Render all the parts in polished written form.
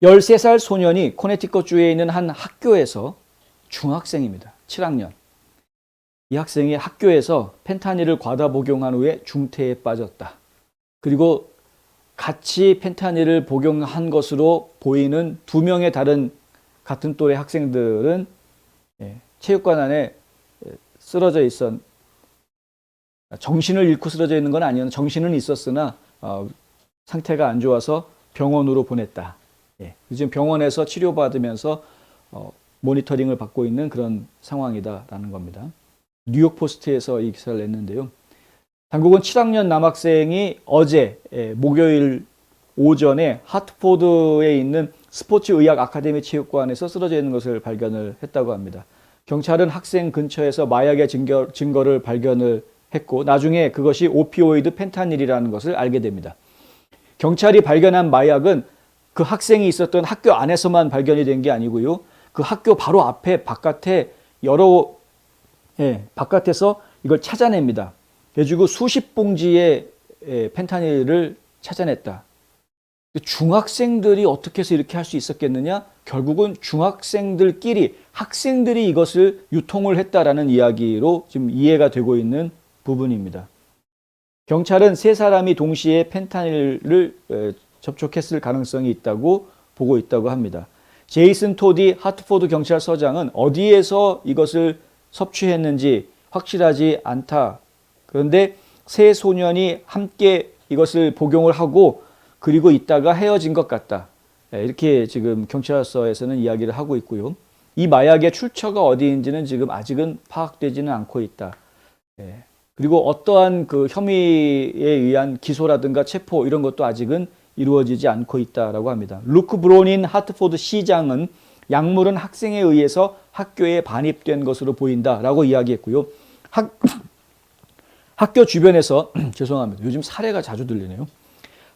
13살 소년이 코네티컷주에 있는 한 학교에서 중학생입니다. 7학년. 이 학생이 학교에서 펜타닐을 과다 복용한 후에 중태에 빠졌다. 그리고 같이 펜타닐을 복용한 것으로 보이는 2명의 다른 같은 또래 학생들은 체육관 안에 쓰러져 있었, 정신을 잃고 쓰러져 있는 건 아니었는데 정신은 있었으나 상태가 안 좋아서 병원으로 보냈다. 지금 병원에서 치료받으면서 모니터링을 받고 있는 그런 상황이다라는 겁니다. 뉴욕 포스트에서 이 기사를 냈는데요. 당국은 7학년 남학생이 어제 목요일 오전에 하트포드에 있는 스포츠의학 아카데미 체육관에서 쓰러져 있는 것을 발견을 했다고 합니다. 경찰은 학생 근처에서 마약의 증거를 발견을 했고 나중에 그것이 오피오이드 펜타닐이라는 것을 알게 됩니다. 경찰이 발견한 마약은 그 학생이 있었던 학교 안에서만 발견이 된 게 아니고요. 그 학교 바로 앞에 바깥에 바깥에서 이걸 찾아냅니다. 그래가지고 수십 봉지의 펜타닐을 찾아냈다. 중학생들이 어떻게 해서 이렇게 할 수 있었겠느냐? 결국은 중학생들끼리 학생들이 이것을 유통을 했다라는 이야기로 지금 이해가 되고 있는 부분입니다. 경찰은 3사람이 동시에 펜타닐을 접촉했을 가능성이 있다고 보고 있다고 합니다. 제이슨 토디 하트포드 경찰서장은 어디에서 이것을 섭취했는지 확실하지 않다. 그런데 3 소년이 함께 이것을 복용을 하고 그리고 있다가 헤어진 것 같다. 이렇게 지금 경찰서에서는 이야기를 하고 있고요. 이 마약의 출처가 어디인지는 지금 아직은 파악되지는 않고 있다. 그리고 어떠한 그 혐의에 의한 기소라든가 체포 이런 것도 아직은 이루어지지 않고 있다라고 합니다. 루크 브로닌 하트포드 시장은 약물은 학생에 의해서 학교에 반입된 것으로 보인다라고 이야기했고요. 학교 주변에서 죄송합니다. 요즘 사례가 자주 들리네요.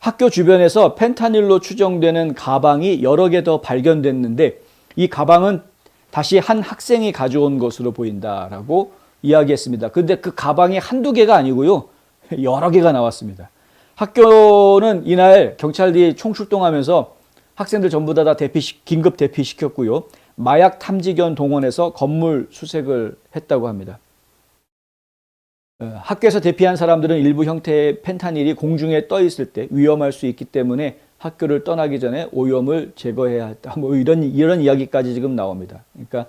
학교 주변에서 펜타닐로 추정되는 가방이 여러 개 더 발견됐는데 이 가방은 다시 한 학생이 가져온 것으로 보인다라고 이야기했습니다. 그런데 그 가방이 한두 개가 아니고요. 여러 개가 나왔습니다. 학교는 이날 경찰들이 총출동하면서 학생들 전부 다 긴급 대피시켰고요. 마약 탐지견 동원해서 건물 수색을 했다고 합니다. 학교에서 대피한 사람들은 일부 형태의 펜타닐이 공중에 떠 있을 때 위험할 수 있기 때문에 학교를 떠나기 전에 오염을 제거해야 했다. 뭐 이런 이야기까지 지금 나옵니다. 그러니까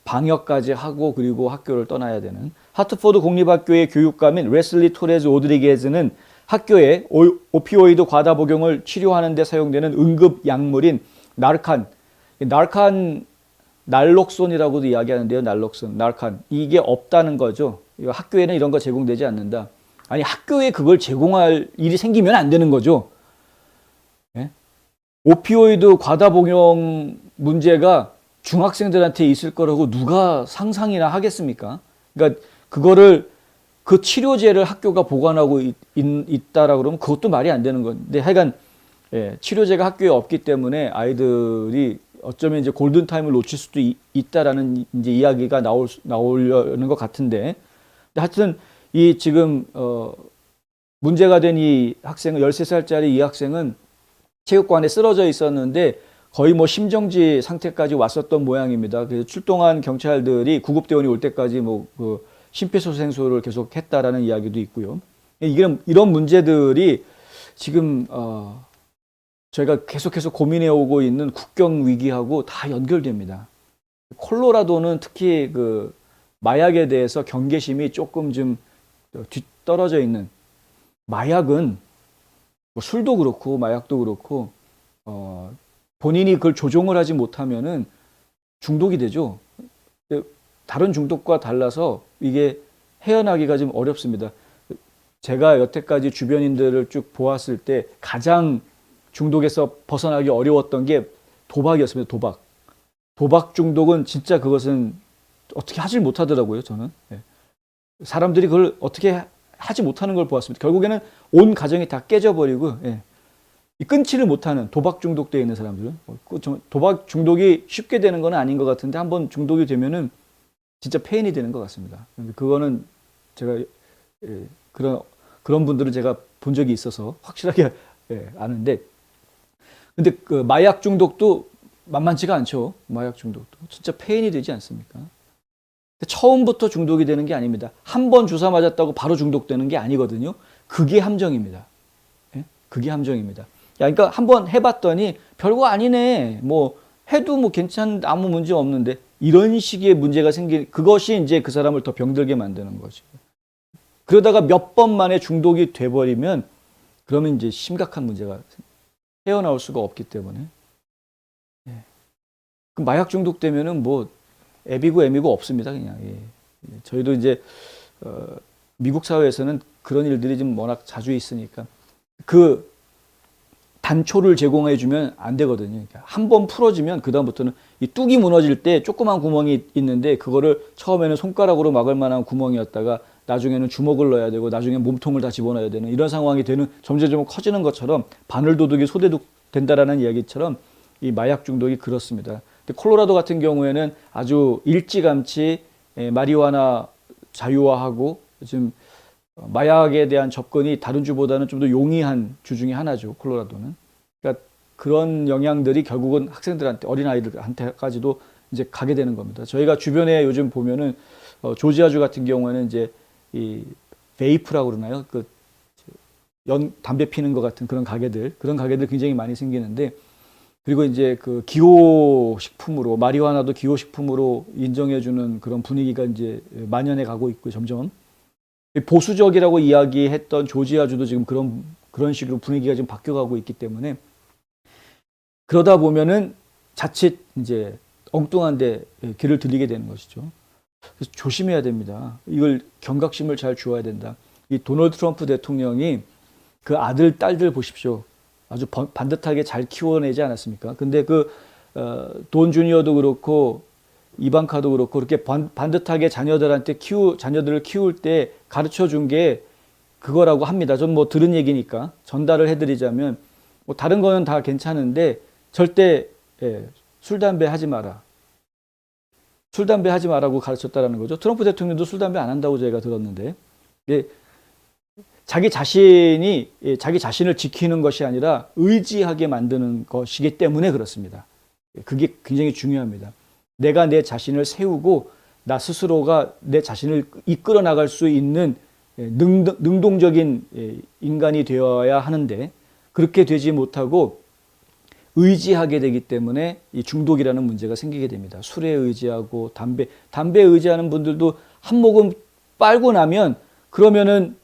방역까지 하고 그리고 학교를 떠나야 되는. 하트포드 공립학교의 교육감인 레슬리 토레즈 오드리게즈는 학교에 오피오이드 과다 복용을 치료하는 데 사용되는 응급 약물인 날록손이라고도 이야기하는데요. 날칸. 이게 없다는 거죠. 학교에는 이런 거 제공되지 않는다. 아니 학교에 그걸 제공할 일이 생기면 안 되는 거죠. 오피오이드 과다 복용 문제가 중학생들한테 있을 거라고 누가 상상이나 하겠습니까? 그러니까 그 치료제를 학교가 보관하고 있다라고 그러면 그것도 말이 안 되는 건데 하여간 치료제가 학교에 없기 때문에 아이들이 어쩌면 이제 골든타임을 놓칠 수도 있다라는 이제 이야기가 나오려는 것 같은데 하여튼 이 지금 문제가 된 이 학생은 13살짜리 이 학생은 체육관에 쓰러져 있었는데 거의 뭐 심정지 상태까지 왔었던 모양입니다. 그래서 출동한 경찰들이 구급대원이 올 때까지 그 심폐소생술을 계속 했다라는 이야기도 있고요. 이런 문제들이 지금 저희가 계속해서 고민해 오고 있는 국경 위기하고 다 연결됩니다. 콜로라도는 특히 그 마약에 대해서 경계심이 조금 좀 뒤떨어져 있는. 마약은 뭐 술도 그렇고 마약도 그렇고 본인이 그걸 조종을 하지 못하면은 중독이 되죠. 다른 중독과 달라서 이게 헤어나기가 좀 어렵습니다. 제가 여태까지 주변인들을 쭉 보았을 때 가장 중독에서 벗어나기 어려웠던 게 도박이었습니다. 도박 중독은 진짜 그것은 어떻게 하질 못하더라고요. 저는 사람들이 그걸 어떻게 하지 못하는 걸 보았습니다. 결국에는 온 가정이 다 깨져버리고 끊지를 못하는 도박 중독되어 있는 사람들은 도박 중독이 쉽게 되는 건 아닌 것 같은데 한번 중독이 되면은 진짜 페인이 되는 것 같습니다. 그거는 제가 그런 분들은 제가 본 적이 있어서 확실하게 아는데 근데 그 마약 중독도 만만치가 않죠. 마약 중독도 진짜 폐인이 되지 않습니까? 처음부터 중독이 되는 게 아닙니다. 한 번 주사 맞았다고 바로 중독되는 게 아니거든요. 그게 함정입니다. 예? 그게 함정입니다. 야, 그러니까 한번 해봤더니 별거 아니네. 뭐 해도 뭐 아무 문제 없는데 이런 식의 문제가 그것이 이제 그 사람을 더 병들게 만드는 거죠. 그러다가 몇 번 만에 중독이 돼버리면 그러면 이제 심각한 문제가 헤어나올 수가 없기 때문에. 예. 그 마약 중독되면은 뭐 애비고 애미고 없습니다, 그냥. 예. 저희도 이제 미국 사회에서는 그런 일들이 좀 워낙 자주 있으니까 그 단초를 제공해주면 안 되거든요. 그러니까 한 번 풀어지면 그 다음부터는 이 뚝이 무너질 때 조그만 구멍이 있는데 그거를 처음에는 손가락으로 막을 만한 구멍이었다가 나중에는 주먹을 넣어야 되고 나중에 몸통을 다 집어넣어야 되는 이런 상황이 되는 점점 커지는 것처럼 바늘도둑이 소대둑 된다라는 이야기처럼 이 마약 중독이 그렇습니다. 근데 콜로라도 같은 경우에는 아주 일찌감치 마리화나 자유화하고 지금 마약에 대한 접근이 다른 주보다는 좀 더 용이한 주 중에 하나죠. 콜로라도는. 그러니까 그런 영향들이 결국은 학생들한테 어린아이들한테까지도 이제 가게 되는 겁니다. 저희가 주변에 요즘 보면은 조지아주 같은 경우에는 이제 이 베이프라고 그러나요? 그 담배 피는 것 같은 그런 가게들 굉장히 많이 생기는데 그리고 이제 그 기호식품으로 마리화나도 기호식품으로 인정해주는 그런 분위기가 이제 만연해 가고 있고 점점 보수적이라고 이야기했던 조지아주도 지금 그런 식으로 분위기가 지금 바뀌어가고 있기 때문에 그러다 보면은 자칫 이제 엉뚱한데 길을 들리게 되는 것이죠. 그래서 조심해야 됩니다. 이걸 경각심을 잘 주어야 된다. 이 도널드 트럼프 대통령이 그 아들, 딸들 보십시오. 아주 반듯하게 잘 키워내지 않았습니까? 근데 돈 주니어도 그렇고, 이방카도 그렇고, 그렇게 반듯하게 자녀들을 키울 때 가르쳐 준 게 그거라고 합니다. 좀 뭐 들은 얘기니까 전달을 해드리자면, 뭐 다른 거는 다 괜찮은데, 절대, 술, 담배 하지 마라. 술, 담배 하지 마라고 가르쳤다라는 거죠. 트럼프 대통령도 술, 담배 안 한다고 제가 들었는데, 자기 자신을 지키는 것이 아니라 의지하게 만드는 것이기 때문에 그렇습니다. 그게 굉장히 중요합니다. 내가 내 자신을 세우고 나 스스로가 내 자신을 이끌어 나갈 수 있는 능동적인 인간이 되어야 하는데 그렇게 되지 못하고 의지하게 되기 때문에 이 중독이라는 문제가 생기게 됩니다. 술에 의지하고 담배에 의지하는 분들도 한 모금 빨고 나면 그러면은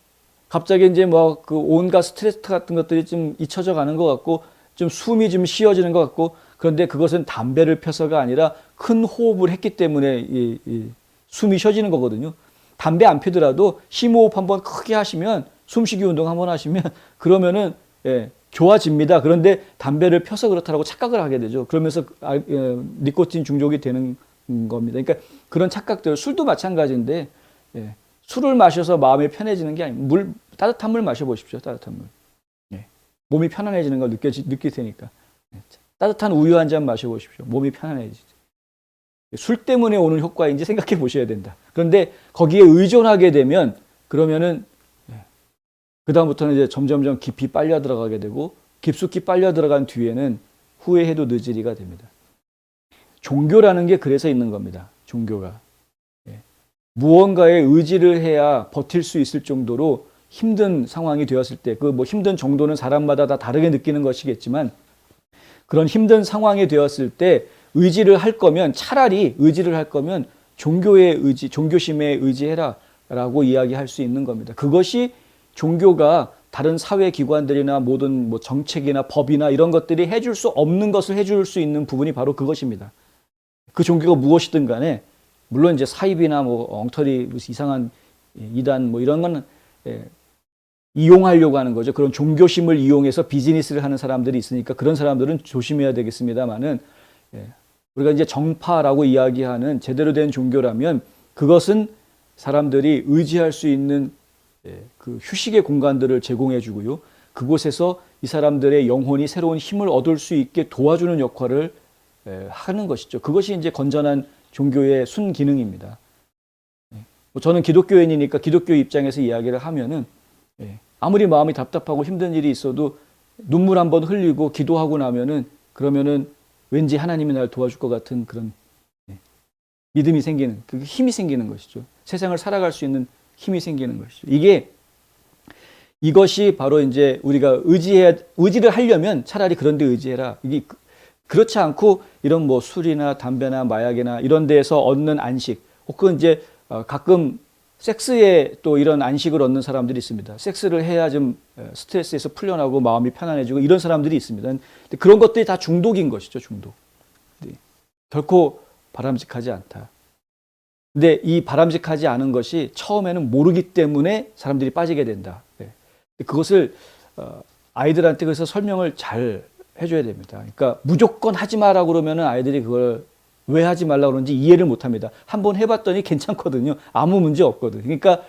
갑자기 이제 뭐 그 온갖 스트레스 같은 것들이 좀 잊혀져 가는 것 같고 좀 숨이 좀 쉬어지는 것 같고 그런데 그것은 담배를 펴서가 아니라 큰 호흡을 했기 때문에 숨이 쉬어지는 거거든요. 담배 안 피더라도 심호흡 한번 크게 하시면 숨쉬기 운동 한번 하시면 그러면은 좋아집니다. 그런데 담배를 펴서 그렇다라고 착각을 하게 되죠. 그러면서 니코틴 중독이 되는 겁니다. 그러니까 그런 착각들 술도 마찬가지인데 술을 마셔서 마음이 편해지는 게 아니고 따뜻한 물 마셔보십시오. 따뜻한 물. 몸이 편안해지는 걸 느낄 테니까. 따뜻한 우유 한 잔 마셔보십시오. 몸이 편안해지죠. 술 때문에 오는 효과인지 생각해 보셔야 된다. 그런데 거기에 의존하게 되면 그러면은 그다음부터는 이제 점점점 깊이 빨려 들어가게 되고 깊숙이 빨려 들어간 뒤에는 후회해도 늦으리가 됩니다. 종교라는 게 그래서 있는 겁니다. 종교가. 무언가에 의지를 해야 버틸 수 있을 정도로 힘든 상황이 되었을 때, 그 뭐 힘든 정도는 사람마다 다 다르게 느끼는 것이겠지만, 그런 힘든 상황이 되었을 때 차라리 의지를 할 거면 종교의 의지, 종교심에 의지해라 라고 이야기할 수 있는 겁니다. 그것이 종교가 다른 사회기관들이나 모든 뭐 정책이나 법이나 이런 것들이 해줄 수 없는 것을 해줄 수 있는 부분이 바로 그것입니다. 그 종교가 무엇이든 간에 물론 이제 사입이나 뭐 엉터리 이상한 이단 뭐 이런 건 이용하려고 하는 거죠. 그런 종교심을 이용해서 비즈니스를 하는 사람들이 있으니까 그런 사람들은 조심해야 되겠습니다만은 우리가 이제 정파라고 이야기하는 제대로 된 종교라면 그것은 사람들이 의지할 수 있는 그 휴식의 공간들을 제공해 주고요. 그곳에서 이 사람들의 영혼이 새로운 힘을 얻을 수 있게 도와주는 역할을 하는 것이죠. 그것이 이제 건전한 종교의 순기능입니다. 저는 기독교인이니까 기독교 입장에서 이야기를 하면은 아무리 마음이 답답하고 힘든 일이 있어도 눈물 한번 흘리고 기도하고 나면은 그러면은 왠지 하나님이 날 도와줄 것 같은 그런 믿음이 생기는, 그 힘이 생기는 것이죠. 세상을 살아갈 수 있는 힘이 생기는 것이죠. 이것이 바로 이제 우리가 의지를 하려면 차라리 그런 데 의지해라. 이게 그렇지 않고 이런 뭐 술이나 담배나 마약이나 이런 데에서 얻는 안식, 혹은 이제 가끔 섹스에 또 이런 안식을 얻는 사람들이 있습니다. 섹스를 해야 좀 스트레스에서 풀려나고 마음이 편안해지고 이런 사람들이 있습니다. 근데 그런 것들이 다 중독인 것이죠, 중독. 결코 바람직하지 않다. 근데 이 바람직하지 않은 것이 처음에는 모르기 때문에 사람들이 빠지게 된다. 그것을 아이들한테 그래서 설명을 잘 해줘야 됩니다. 그러니까 무조건 하지 마라 그러면은 아이들이 그걸 왜 하지 말라고 그러는지 이해를 못 합니다. 한번 해봤더니 괜찮거든요. 아무 문제 없거든요. 그러니까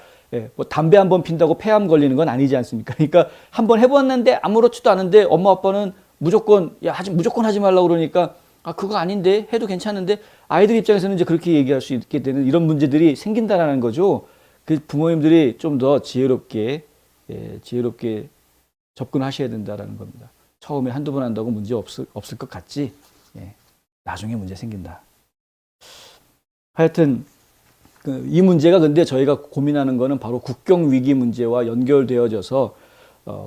뭐 담배 한 번 핀다고 폐암 걸리는 건 아니지 않습니까? 그러니까 한번 해봤는데 아무렇지도 않은데 엄마 아빠는 무조건 무조건 하지 말라고 그러니까 그거 아닌데 해도 괜찮은데 아이들 입장에서는 이제 그렇게 얘기할 수 있게 되는 이런 문제들이 생긴다라는 거죠. 그 부모님들이 좀 더 지혜롭게 접근하셔야 된다라는 겁니다. 처음에 한두 번 한다고 문제 없을 것 같지? 나중에 문제 생긴다. 하여튼 이 문제가 근데 저희가 고민하는 거는 바로 국경 위기 문제와 연결되어져서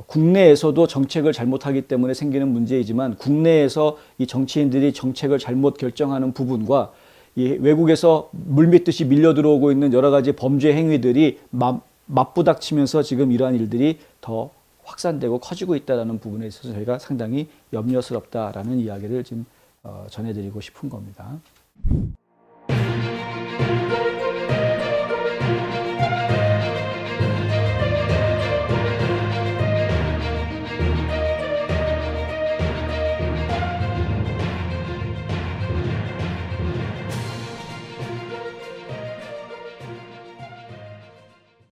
국내에서도 정책을 잘못하기 때문에 생기는 문제이지만 국내에서 이 정치인들이 정책을 잘못 결정하는 부분과 이 외국에서 물밀듯이 밀려 들어오고 있는 여러 가지 범죄 행위들이 맞부닥치면서 지금 이러한 일들이 더 확산되고 커지고 있다는 부분에 있어서 저희가 상당히 염려스럽다라는 이야기를 지금 전해드리고 싶은 겁니다.